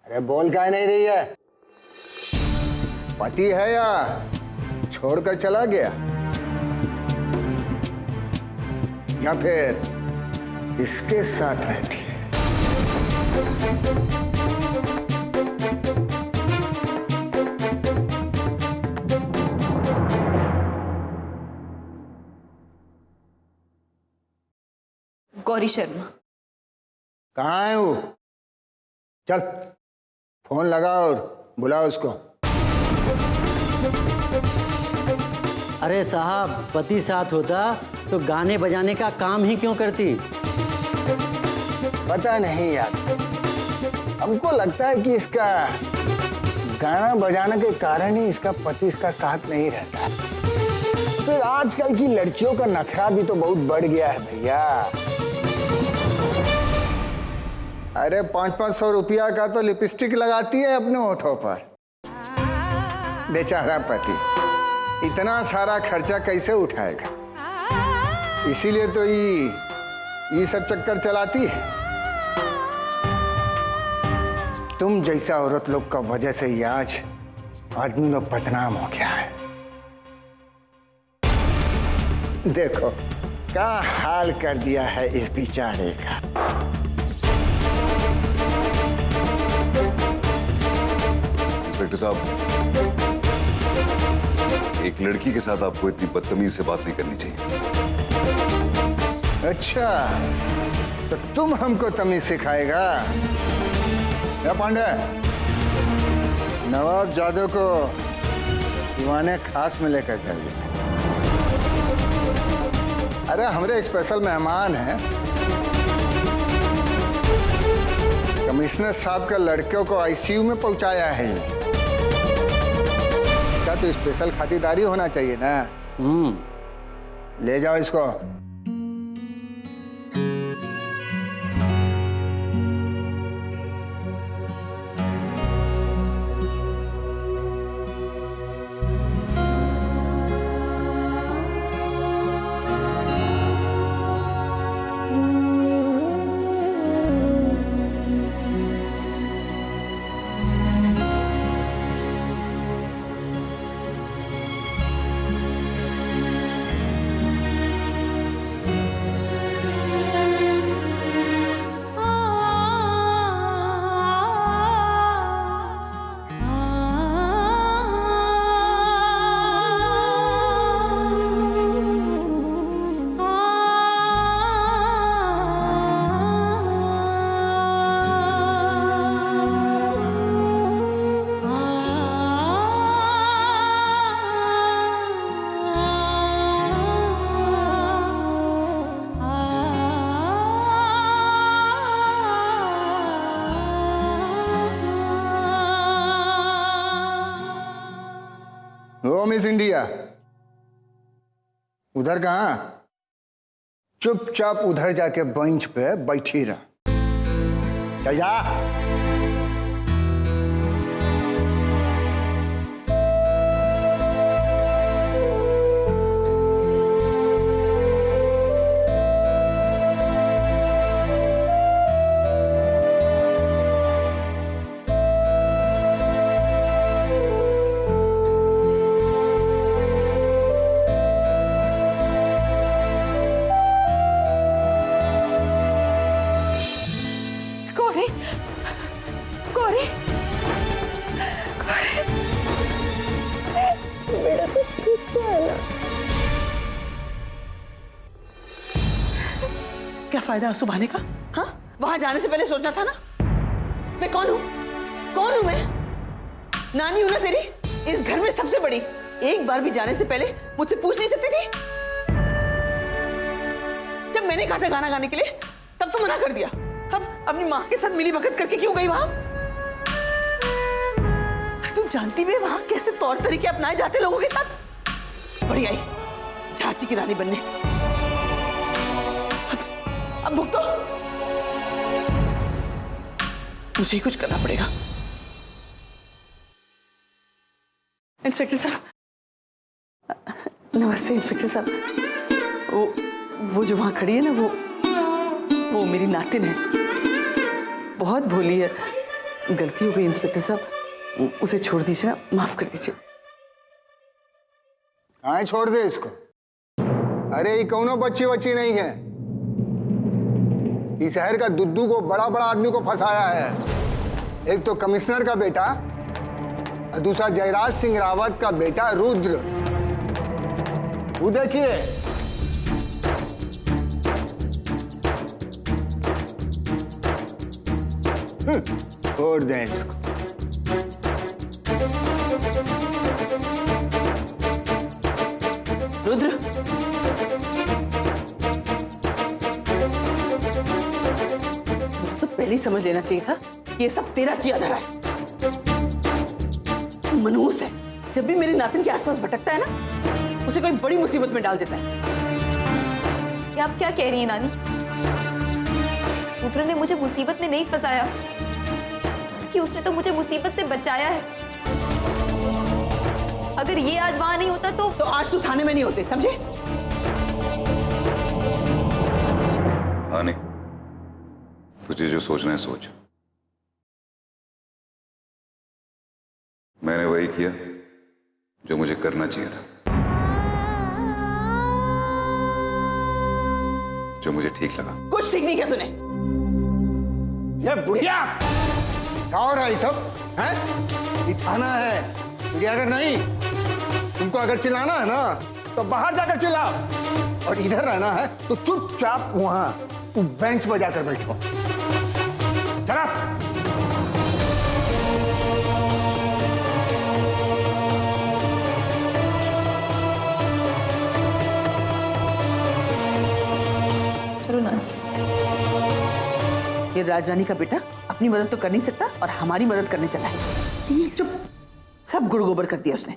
अरे बोल काहे नहीं रही है? पति है या छोड़कर चला गया, या फिर इसके साथ रहती है? गौरी शर्मा। कहाँ है वो? चल फोन लगा और बुला उसको। अरे साहब, पति साथ होता तो गाने बजाने का काम ही क्यों करती? पता नहीं यार, हमको लगता है कि इसका गाना बजाने के कारण ही इसका पति इसका साथ नहीं रहता है। फिर आजकल की लड़कियों का नखरा भी तो बहुत बढ़ गया है भैया। अरे 500-500 रुपया का तो लिपस्टिक लगाती है अपने होठों पर। बेचारा पति इतना सारा खर्चा कैसे उठाएगा? इसीलिए तो ये सब चक्कर चलाती है। तुम जैसा औरत लोग का वजह से ये आज आदमी लोग बदनाम हो गया है। देखो क्या हाल कर दिया है इस बेचारे का। इंस्पेक्टर साहब, एक लड़की के साथ आपको इतनी बदतमीज से बात नहीं करनी चाहिए। अच्छा, तो तुम हमको तमीज सिखाएगा? या पांडे, नवाब जादव को दीवाने खास में लेकर जाइए। अरे हमरे स्पेशल मेहमान हैं। कमिश्नर साहब के लड़कियों को आईसीयू में पहुंचाया है। इसका तो स्पेशल खातिरदारी होना चाहिए ना। ले जाओ इसको। वो मिस इंडिया, उधर कहाँ? चुपचाप उधर जाके बेंच पे बैठी रह। चल जा। क्या फायदा आंसू बहाने का? हाँ, वहां जाने से पहले सोचना था ना। मैं कौन हूं? कौन हूं मैं? नानी हूं ना तेरी, इस घर में सबसे बड़ी। एक बार भी जाने से पहले मुझसे पूछ नहीं सकती थी? जब मैंने कहा था गाना गाने के लिए, तब तो मना कर दिया। अब अपनी माँ के साथ मिली भगत करके क्यों गई वहां? तू जानती भी है वहां कैसे तौर तरीके अपनाए जाते लोगों के साथ? बड़ी आई झांसी की रानी बनने। अब भुगतो, मुझे ही कुछ करना पड़ेगा। इंस्पेक्टर साहब, नमस्ते इंस्पेक्टर साहब। वो जो वहां खड़ी है ना, वो मेरी नातिन है। बहुत भोली है, गलती हो गई इंस्पेक्टर साहब, उसे छोड़ दीजिए ना, माफ कर दीजिए। हाँ छोड़ दे इसको। अरे ये कौनो बच्ची बच्ची नहीं है, इस शहर का दुद्दू को बड़ा बड़ा आदमी को फंसाया है। एक तो कमिश्नर का बेटा और दूसरा जयराज सिंह रावत का बेटा रुद्र। वो देखिए, छोड़ दें इसको। रुद्र, मुझे तो पहले ही समझ लेना चाहिए था कि ये सब तेरा किया धरा है। मनहूस है, जब भी मेरे नातिन के आसपास भटकता है ना, उसे कोई बड़ी मुसीबत में डाल देता है। कि आप क्या कह रही हैं नानी? रुद्र ने मुझे मुसीबत में नहीं फंसाया, बल्कि उसने तो मुझे मुसीबत से बचाया है। अगर ये आज वहां नहीं होता तो आज तू थाने में नहीं होते, समझे? आने, तुझे जो सोचना है सोच। मैंने वही किया जो मुझे करना चाहिए था, जो मुझे ठीक लगा। कुछ ठीक नहीं किया तूने। ये बुढ़िया क्या हो रहा है सब? है ये थाना है, चिड़ियाघर नहीं। तुमको अगर चिल्लाना है ना तो बाहर जाकर चिल्लाओ, और इधर रहना है तो चुपचाप वहां बेंच पर जाकर बैठो। चला। चलो नानी। ये राजरानी का बेटा अपनी मदद तो कर नहीं सकता और हमारी मदद करने चला है। प्लीज चुप, सब गुड़ गोबर कर दिया उसने।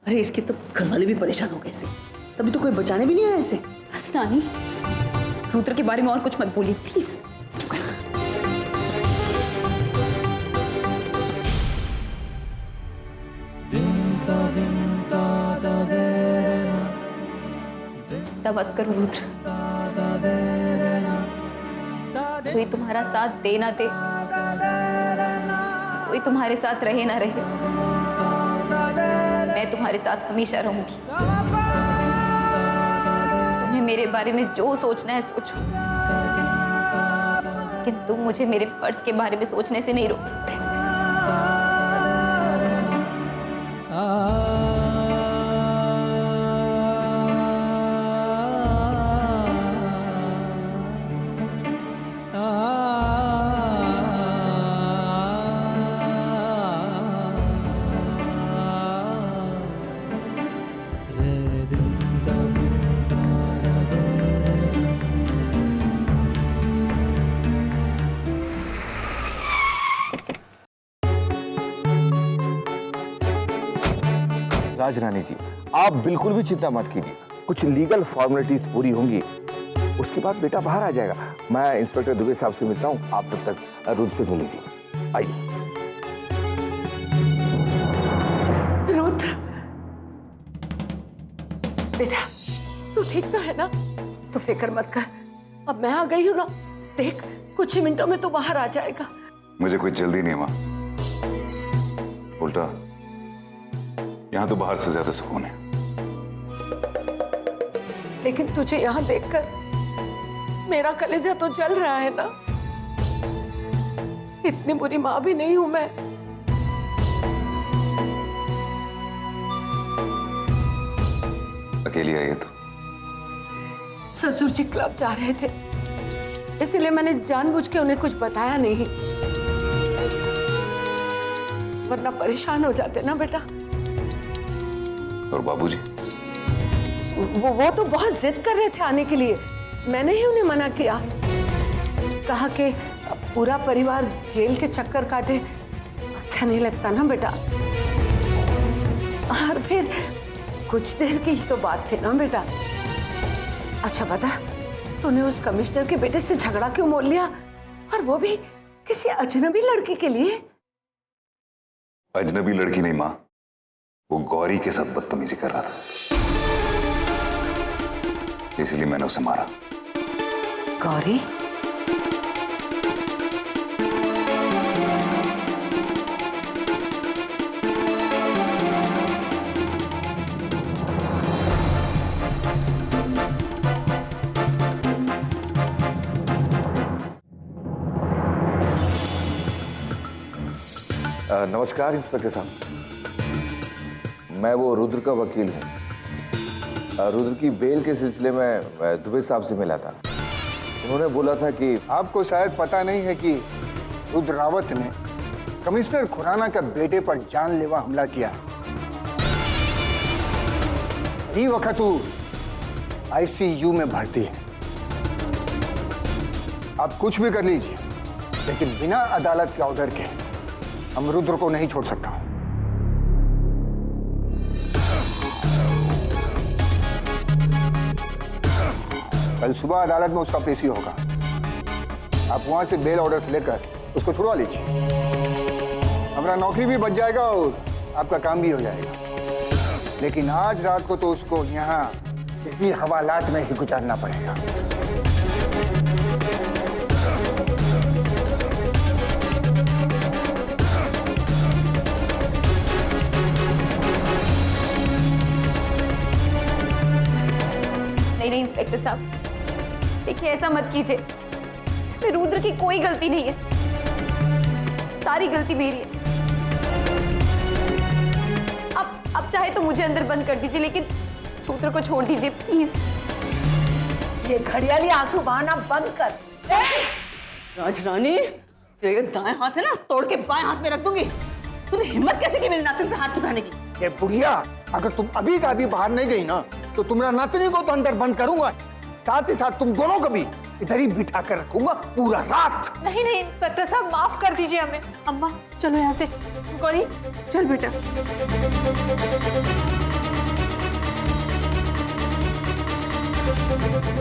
अरे इसके तो घर वाले भी परेशान हो गए इसे, तभी तो कोई बचाने भी नहीं आया इसे। बस नानी, रुद्र के बारे में और कुछ मत बोलिए प्लीज। चिंता मत करो रुद्र, कोई तुम्हारा साथ दे ना दे, कोई तुम्हारे साथ रहे ना रहे, मैं तुम्हारे साथ हमेशा रहूंगी। तुम्हें मेरे बारे में जो सोचना है सोचो, लेकिन तुम मुझे मेरे फर्ज के बारे में सोचने से नहीं रोक सकते। राजरानी जी, आप बिल्कुल भी चिंता मत कीजिए, कुछ लीगल फॉर्मेलिटीज पूरी होंगी, उसके बाद बेटा बाहर आ जाएगा। मैं इंस्पेक्टर दुबे साहब से मिलता हूँ, आप तब तक रुद्र से मिल लीजिए। आइए। रुद्र बेटा, तू ठीक तो है ना? तू फिक्र मत कर, अब मैं आ गई हूँ ना, देख कुछ ही मिनटों में तो बाहर आ जाएगा। मुझे कोई जल्दी नहीं है माँ, उल्टा यहां तो बाहर से ज्यादा सुकून है। लेकिन तुझे यहाँ देखकर मेरा कलेजा तो जल रहा है ना। इतनी बुरी माँ भी नहीं हूं मैं। अकेली आई है तो? ससुर जी क्लब जा रहे थे, इसलिए मैंने जानबूझ के उन्हें कुछ बताया नहीं, वरना परेशान हो जाते ना बेटा। और बाबूजी? वो तो बहुत जिद कर रहे थे आने के लिए, मैंने ही उन्हें मना किया, कहा कि पूरा परिवार जेल के चक्कर काटे, अच्छा नहीं लगता ना बेटा। और फिर कुछ देर की ही तो बात थी ना बेटा। अच्छा बता, तूने उस कमिश्नर के बेटे से झगड़ा क्यों मोल लिया, और वो भी किसी अजनबी लड़की के लिए? अजनबी लड़की नहीं माँ, वो गौरी के साथ बदतमीजी कर रहा था, इसलिए मैंने उसे मारा। गौरी? नमस्कार इंस्पेक्टर साहब, मैं वो रुद्र का वकील हूँ। रुद्र की बेल के सिलसिले में दुबे साहब से मिला था। उन्होंने बोला था कि आपको शायद पता नहीं है कि रुद्र रावत ने कमिश्नर खुराना के बेटे पर जानलेवा हमला किया। ये वक्त वो ICU में भर्ती है। आप कुछ भी कर लीजिए, लेकिन बिना अदालत के ऑर्डर के हम रुद्र को नहीं छोड़ सकता। कल सुबह अदालत में उसका पेशी होगा। आप वहां से बेल ऑर्डर से लेकर उसको छुड़वा लीजिए। हमारा नौकरी भी बच जाएगा और आपका काम भी हो जाएगा। लेकिन आज रात को तो उसको यहाँ इसी हवालात में ही गुजारना पड़ेगा। नहीं इंस्पेक्टर साहब, देखिए ऐसा मत कीजिए। इसमें रुद्र की कोई गलती नहीं है, सारी गलती मेरी है। अब चाहे तो मुझे अंदर बंद कर दीजिए, लेकिन रुद्र को छोड़ दीजिए प्लीज। ये घड़ियाली आंसू बहाना बंद कर। राजरानी, तेरे दाएं हाथ है ना, तोड़ के बाएं हाथ में रख दूंगी। तूने हिम्मत कैसे की मेरे नातिन पे हाथ उठाने की? ये बुढ़िया, अगर तुम अभी का अभी बाहर नहीं गई ना, तो तुम्हारा नातनी को तो अंदर बंद करूंगा, साथ ही साथ तुम दोनों को भी इधर ही बिठा कर रखूंगा पूरा रात। नहीं इंस्पेक्टर साहब, माफ कर दीजिए हमें। अम्मा चलो यहाँ से। गौरी चल बेटा।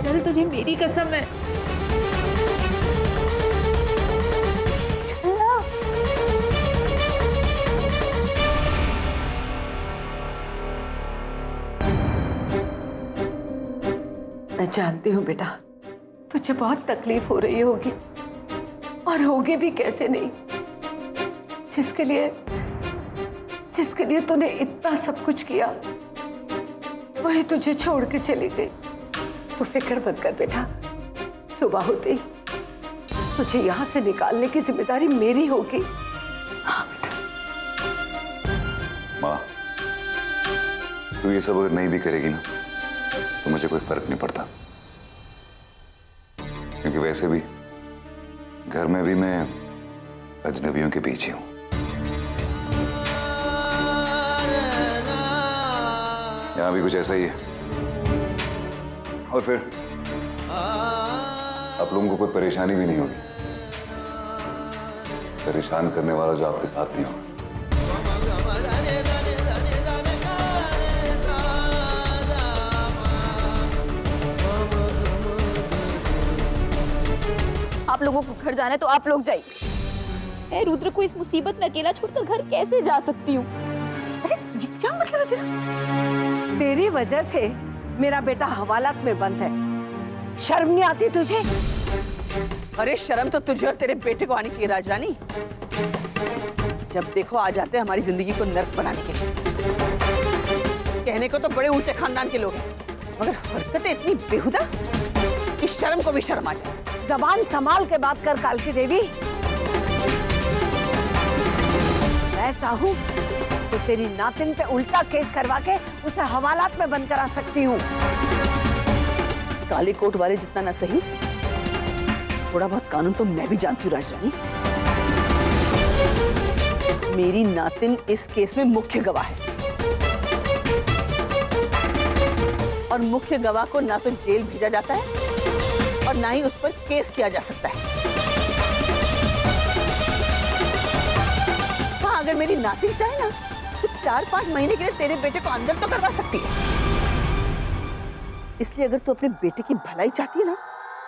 चल, तुझे मेरी कसम है। मैं जानती हूँ बेटा, तुझे बहुत तकलीफ हो रही होगी, और होगी भी कैसे नहीं, जिसके लिए तूने इतना सब कुछ किया, वही तुझे छोड़ के चली गई। तो फिक्र मत कर बेटा, सुबह होते ही तुझे यहाँ से निकालने की जिम्मेदारी मेरी होगी। हाँ बेटा। माँ, तू ये सब अगर नहीं भी करेगी ना, तो मुझे कोई फर्क नहीं पड़ता, क्योंकि वैसे भी घर में भी मैं अजनबियों के पीछे हूं। यहां भी कुछ ऐसा ही है। और फिर आप लोगों को कोई परेशानी भी नहीं होगी। परेशान करने वाला जो आपके साथ नहीं होगा। आप लोगों को घर जाना है तो आप लोग जाइए। मैं रुद्र को इस मुसीबत में अकेला छोड़कर घर कैसे जा सकती हूँ? अरे ये क्या मतलब है तेरा? तेरी वजह से मेरा बेटा हवालात में बंद है। शर्म नहीं आती तुझे? अरे शर्म तो तुझे और तेरे बेटे को आनी चाहिए राजरानी। जब देखो आ जाते हैं हमारी जिंदगी को नर्क बनाने के लिए। कहने को तो बड़े ऊंचे खानदान के लोग हैं, मगर हरकतें इतनी बेहुदा कि शर्म को भी शर्म आ जाए। जबान संभाल के बात कर कालकी देवी। मैं चाहूं तो तेरी नातिन पे उल्टा केस करवा के उसे हवालात में बंद करा सकती हूँ। काली कोट वाले जितना ना सही, थोड़ा बहुत कानून तो मैं भी जानती हूँ राजरानी। मेरी नातिन इस केस में मुख्य गवाह है, और मुख्य गवाह को ना तो जेल भेजा जाता है और ना ही उस पर केस किया जा सकता है। हाँ, अगर मेरी नातिन चाहे ना तो 4-5 महीने के लिए तेरे बेटे को अंदर तो करवा सकती है। इसलिए अगर तू अपने बेटे की भलाई चाहती है ना,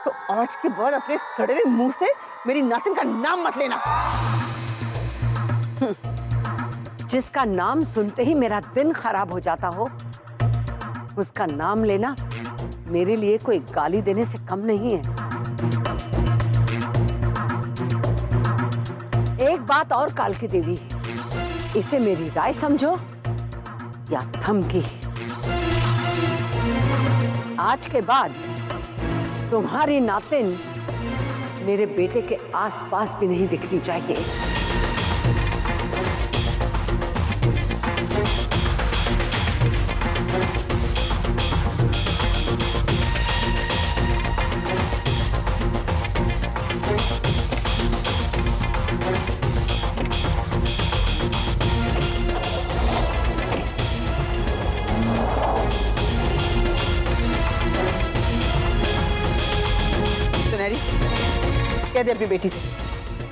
तो आज के बाद अपने सड़े हुए मुंह से मेरी नातिन का नाम मत लेना। जिसका नाम सुनते ही मेरा दिन खराब हो जाता हो, उसका नाम लेना मेरे लिए कोई गाली देने से कम नहीं है। एक बात और कालकी देवी, इसे मेरी राय समझो या धमकी। आज के बाद तुम्हारी नातिन मेरे बेटे के आसपास भी नहीं दिखनी चाहिए। कह दे अपनी बेटी से,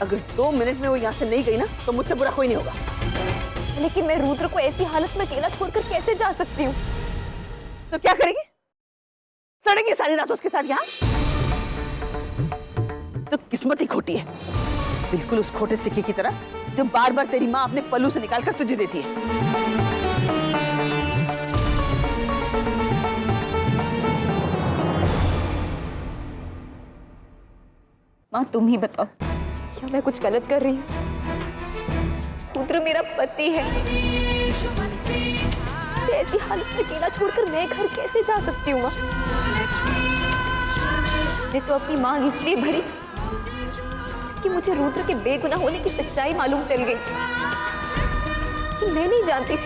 अगर 2 मिनट में वो यहाँ से नहीं गई ना तो मुझसे बुरा कोई नहीं होगा। लेकिन मैं रुद्र को ऐसी हालत में अकेला छोड़कर कैसे जा सकती हूँ? तो क्या करेगी? सड़ेंगे सारी रात उसके साथ यहाँ? तो किस्मत ही खोटी है, बिल्कुल उस खोटे सिक्के की तरह जो बार बार तेरी माँ अपने पल्लू से निकालकर तुझे देती है। माँ तुम ही बताओ, क्या मैं कुछ गलत कर रही हूँ? रुद्र मेरा पति है, ऐसी हालत में अकेला छोड़कर मैं घर कैसे जा सकती हूँ? माँ मैं तो अपनी मांग इसलिए भरी कि मुझे रुद्र के बेगुनाह होने की सच्चाई मालूम चल गई कि मैं नहीं जानती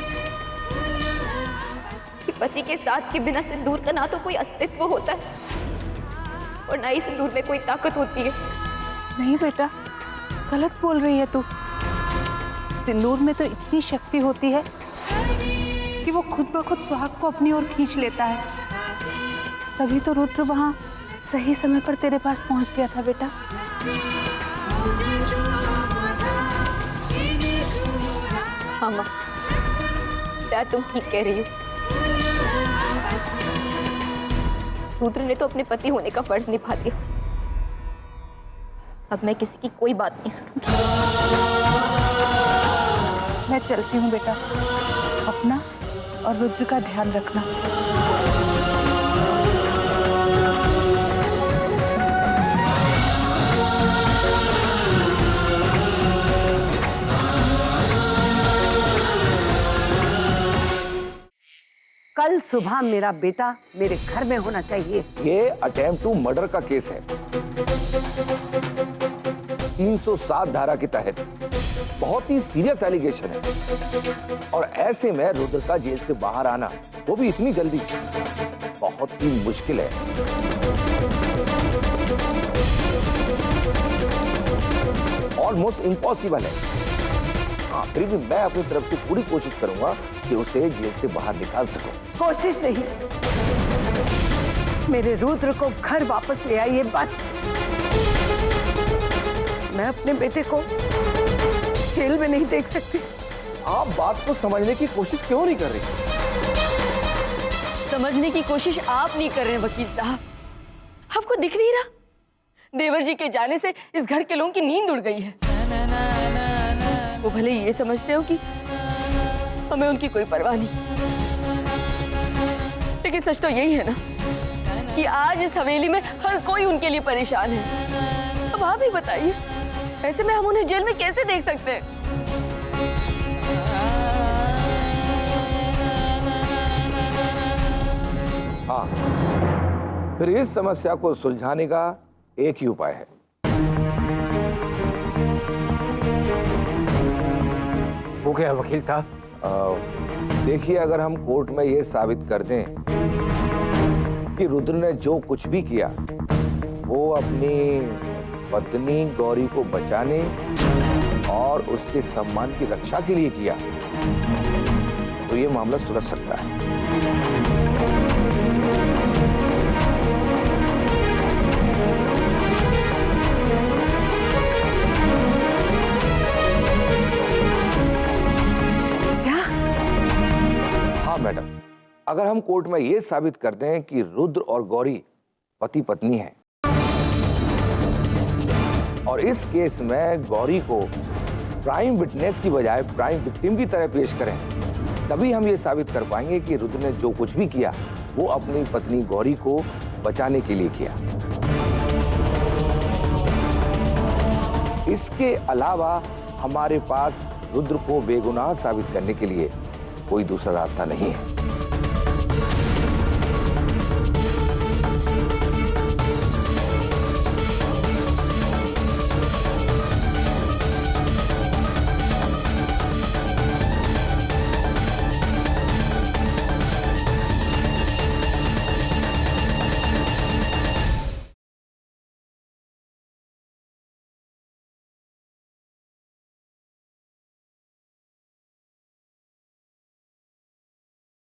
कि पति के साथ के बिना सिंदूर का ना तो कोई अस्तित्व होता है और ना ही सिंदूर में कोई ताकत होती है। नहीं बेटा, गलत बोल रही है तू। सिंदूर में तो इतनी शक्ति होती है कि वो खुद ब खुद सुहाग को अपनी ओर खींच लेता है। तभी तो रुद्र वहां सही समय पर तेरे पास पहुंच गया था बेटा। हाँ माँ, क्या तुम ठीक कह रही हो? रुद्र ने तो अपने पति होने का फर्ज निभा दिया। अब मैं किसी की कोई बात नहीं सुनूंगी। मैं चलती हूँ बेटा, अपना और रुद्र का ध्यान रखना। कल सुबह मेरा बेटा मेरे घर में होना चाहिए। ये अटेम्प्ट टू मर्डर का केस है, 307 धारा के तहत बहुत ही सीरियस एलिगेशन है और ऐसे में रुद्र का जेल से बाहर आना, वो भी इतनी जल्दी, बहुत ही मुश्किल है। ऑलमोस्ट इम्पॉसिबल है। हाँ, फिर भी मैं अपनी तरफ से पूरी कोशिश करूंगा कि उसे जेल से बाहर निकाल सकूं। कोशिश नहीं, मेरे रुद्र को घर वापस ले आइए बस। मैं अपने बेटे को जेल में नहीं देख सकती। आप बात को समझने की कोशिश क्यों नहीं कर रही? समझने की कोशिश आप नहीं कर रहे हैं वकील साहब। आपको दिख नहीं रहा? देवर जी के जाने से इस घर के लोगों की नींद उड़ गई है। वो भले ये समझते हो कि हमें उनकी कोई परवाह नहीं, लेकिन सच तो यही है ना कि आज इस हवेली में हर कोई उनके लिए परेशान है। अब आप ही बताइए, ऐसे में हम उन्हें जेल में कैसे देख सकते हैं? हाँ, फिर इस समस्या को सुलझाने का एक ही उपाय है। हो गया वकील साहब? देखिए, अगर हम कोर्ट में ये साबित कर दें कि रुद्र ने जो कुछ भी किया वो अपनी पत्नी गौरी को बचाने और उसके सम्मान की रक्षा के लिए किया, तो ये मामला सुलझ सकता है। मैडम, अगर हम कोर्ट में यह साबित कर दें कि रुद्र और गौरी पति पत्नी हैं और इस केस में गौरी को प्राइम विटनेस की बजाय प्राइम विक्टिम की तरह पेश करें, तभी हम ये साबित कर पाएंगे कि रुद्र ने जो कुछ भी किया वो अपनी पत्नी गौरी को बचाने के लिए किया। इसके अलावा हमारे पास रुद्र को बेगुनाह साबित करने के लिए कोई दूसरा रास्ता नहीं है।